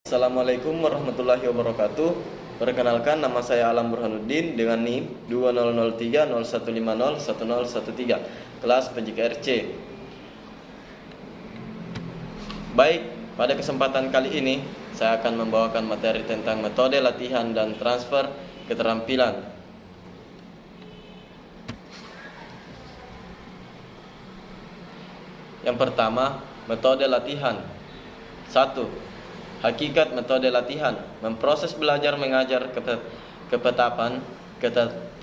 Assalamualaikum warahmatullahi wabarakatuh. Perkenalkan, nama saya Alam Burhanuddin dengan NIM 200301501013, kelas PJKRC. Baik, pada kesempatan kali ini saya akan membawakan materi tentang metode latihan dan transfer keterampilan. Yang pertama, metode latihan. 1. Hakikat metode latihan: memproses belajar mengajar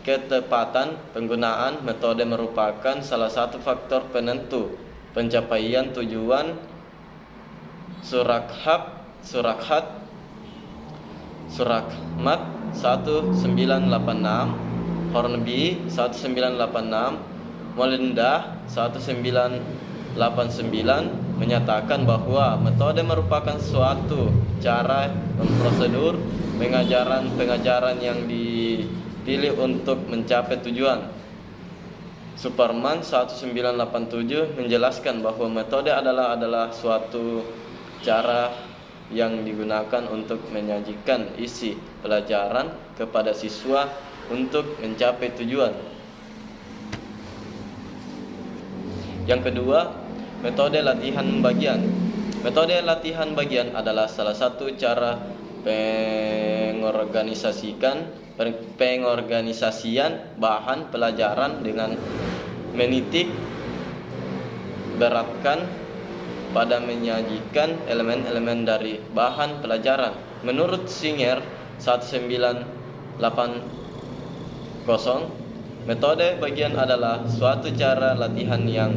ketepatan penggunaan metode merupakan salah satu faktor penentu pencapaian tujuan Surakmat 1986, Hornby 1986, Molindah 1989 menyatakan bahwa metode merupakan suatu cara memprosedur pengajaran yang dipilih untuk mencapai tujuan. Superman 1987 menjelaskan bahwa metode adalah suatu cara yang digunakan untuk menyajikan isi pelajaran kepada siswa untuk mencapai tujuan. Yang kedua, metode latihan bagian. Metode latihan bagian adalah salah satu cara pengorganisasian bahan pelajaran dengan menitik beratkan pada menyajikan elemen-elemen dari bahan pelajaran. Menurut Singer 1980, metode bagian adalah suatu cara latihan yang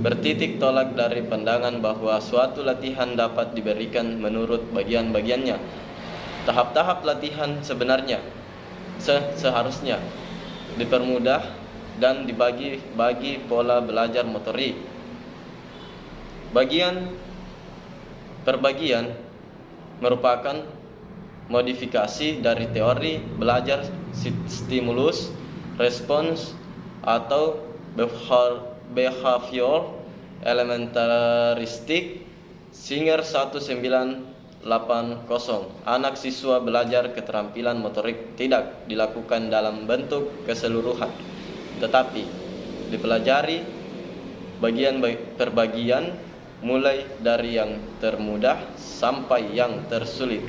bertitik tolak dari pandangan bahwa suatu latihan dapat diberikan menurut bagian-bagiannya. Tahap-tahap latihan sebenarnya seharusnya dipermudah dan dibagi pola belajar motorik. Bagian per bagian merupakan modifikasi dari teori belajar stimulus respons atau behavior elementaristik. Singer 1980, anak siswa belajar keterampilan motorik tidak dilakukan dalam bentuk keseluruhan, tetapi dipelajari bagian per bagian, mulai dari yang termudah sampai yang tersulit.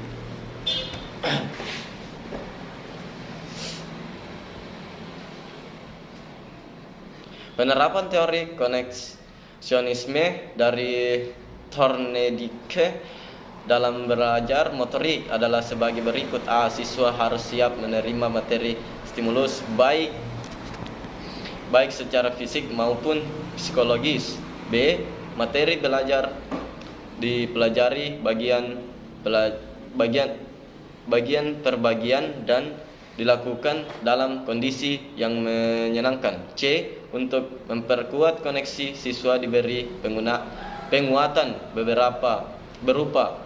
Penerapan teori koneksionisme dari Thorndike dalam belajar motorik adalah sebagai berikut. A. Siswa harus siap menerima materi stimulus baik secara fisik maupun psikologis. B. Materi belajar dipelajari bagian per bagian dan dilakukan dalam kondisi yang menyenangkan. C. Untuk memperkuat koneksi, siswa diberi penguatan berupa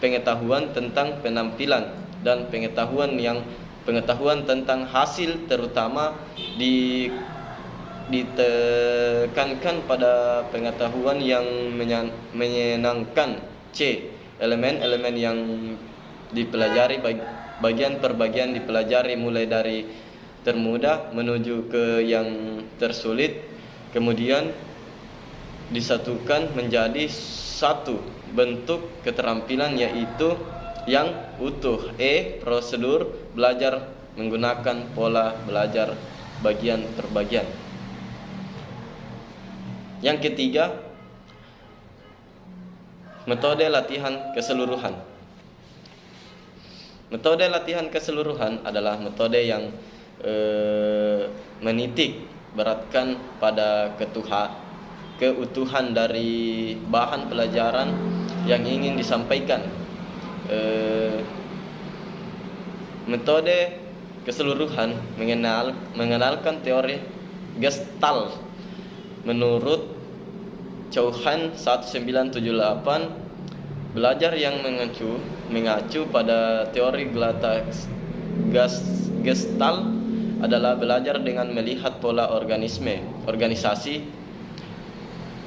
pengetahuan tentang penampilan dan pengetahuan tentang hasil, terutama ditekankan pada pengetahuan yang menyenangkan. C. Elemen-elemen yang dipelajari bagian per bagian dipelajari mulai dari termudah menuju ke yang tersulit, kemudian disatukan menjadi satu bentuk keterampilan, yaitu yang utuh. E. Prosedur belajar menggunakan pola belajar bagian per bagian. Yang ketiga, metode latihan keseluruhan. Metode latihan keseluruhan adalah metode yang menitik beratkan pada keutuhan dari bahan pelajaran yang ingin disampaikan. Metode keseluruhan mengenalkan teori Gestalt. Menurut Chauhan 1978, belajar yang mengacu pada teori Gestalt adalah belajar dengan melihat pola organisasi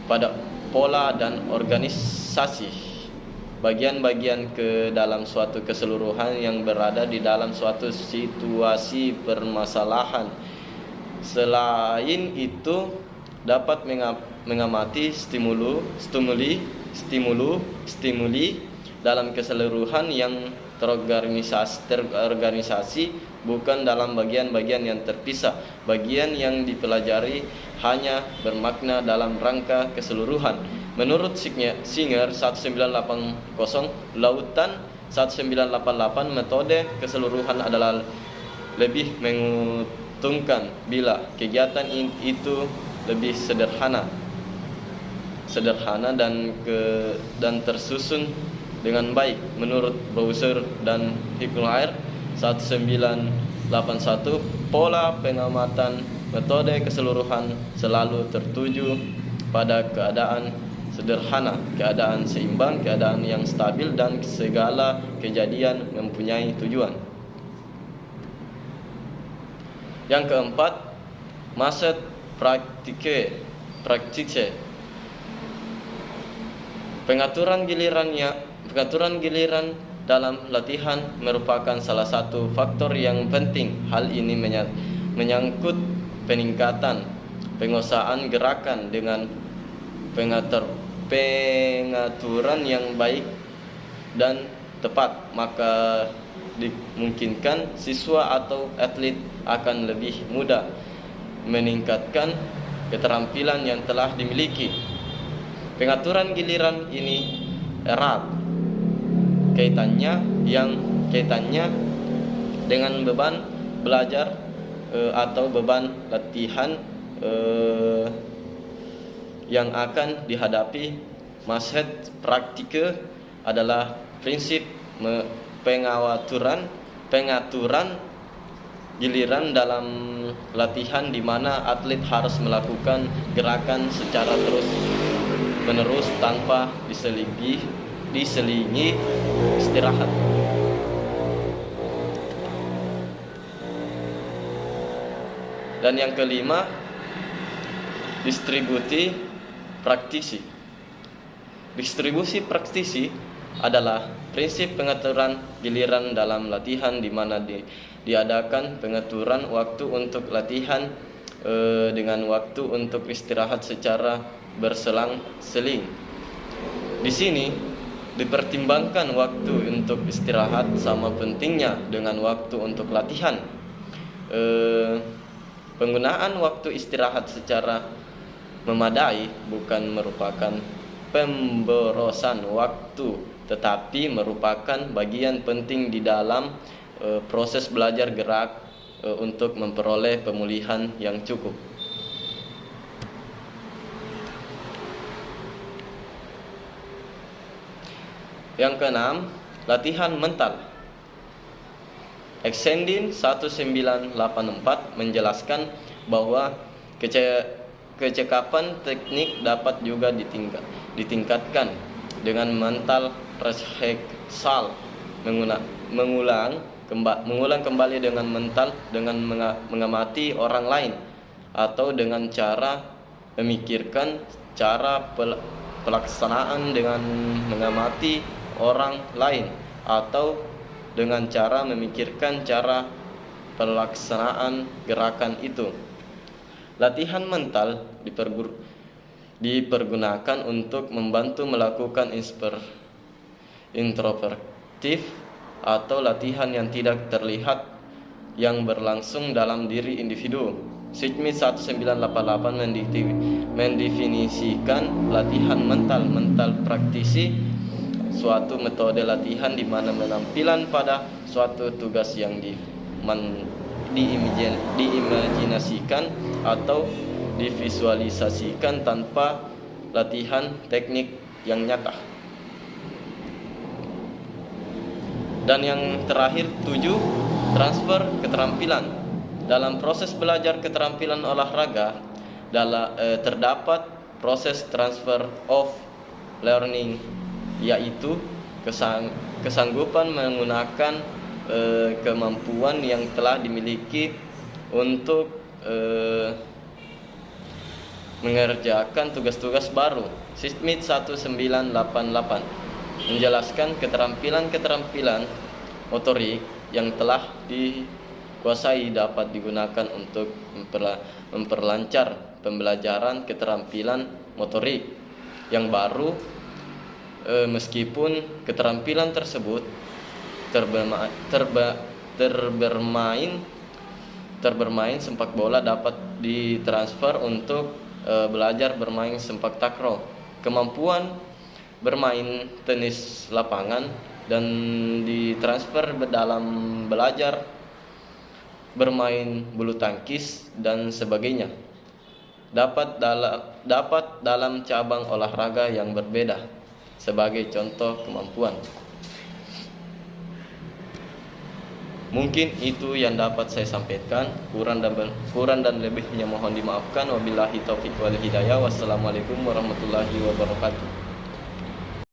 pada pola dan organisasi. bagian-bagian ke dalam suatu keseluruhan yang berada di dalam suatu situasi permasalahan. Selain itu, dapat mengamati stimuli dalam keseluruhan yang terorganisasi, bukan dalam bagian-bagian yang terpisah. Bagian yang dipelajari hanya bermakna dalam rangka keseluruhan. Menurut Singer 1980, Lautan 1988, metode keseluruhan adalah lebih menguntungkan bila kegiatan itu lebih sederhana dan tersusun dengan baik. Menurut Bowser dan Hickleheimer 1981, pola pengamatan metode keseluruhan selalu tertuju pada keadaan sederhana, keadaan seimbang, keadaan yang stabil, dan segala kejadian mempunyai tujuan. Yang keempat, Methode praktike. Pengaturan giliran dalam latihan merupakan salah satu faktor yang penting. Hal ini menyangkut peningkatan penguasaan gerakan dengan pengaturan yang baik dan tepat, maka dimungkinkan siswa atau atlet akan lebih mudah meningkatkan keterampilan yang telah dimiliki. Pengaturan giliran ini erat kaitannya dengan beban belajar atau beban latihan yang akan dihadapi. Methode praktike adalah prinsip pengaturan giliran dalam latihan di mana atlet harus melakukan gerakan secara terus-menerus tanpa diselingi istirahat. Dan yang kelima, distribusi praktisi adalah prinsip pengaturan giliran dalam latihan di mana diadakan pengaturan waktu untuk latihan dengan waktu untuk istirahat secara berselang-seling. Di sini dipertimbangkan waktu untuk istirahat sama pentingnya dengan waktu untuk latihan. Penggunaan waktu istirahat secara memadai bukan merupakan pemborosan waktu, tetapi merupakan bagian penting di dalam proses belajar gerak untuk memperoleh pemulihan yang cukup. Yang keenam, latihan mental. Exendin 1984 menjelaskan bahwa kecekapan teknik dapat juga ditingkatkan dengan mental rehearsal, mengulang kembali dengan mental dengan mengamati orang lain, atau dengan cara memikirkan cara pelaksanaan dengan mengamati orang lain, atau dengan cara memikirkan cara pelaksanaan gerakan itu. Latihan mental dipergunakan untuk membantu melakukan introspektif atau latihan yang tidak terlihat yang berlangsung dalam diri individu. Smith 1988 mendefinisikan latihan mental praktisi suatu metode latihan di mana penampilan pada suatu tugas yang diimajinasikan atau divisualisasikan tanpa latihan teknik yang nyata. Dan yang terakhir, 7, transfer keterampilan. Dalam proses belajar keterampilan olahraga terdapat proses transfer of learning, yaitu kesanggupan menggunakan kemampuan yang telah dimiliki untuk mengerjakan tugas-tugas baru. Smith 1988. menjelaskan keterampilan-keterampilan motorik yang telah dikuasai dapat digunakan untuk memperlancar pembelajaran keterampilan motorik yang baru, meskipun keterampilan tersebut terbermain sepak bola dapat ditransfer untuk belajar bermain sepak takraw. Kemampuan bermain tenis lapangan dan ditransfer dalam belajar bermain bulu tangkis dan sebagainya. Dapat dalam cabang olahraga yang berbeda sebagai contoh kemampuan. Mungkin itu yang dapat saya sampaikan. Kurang dan lebihnya mohon dimaafkan. Wabillahi taufiq wal hidayah. Wassalamualaikum warahmatullahi wabarakatuh.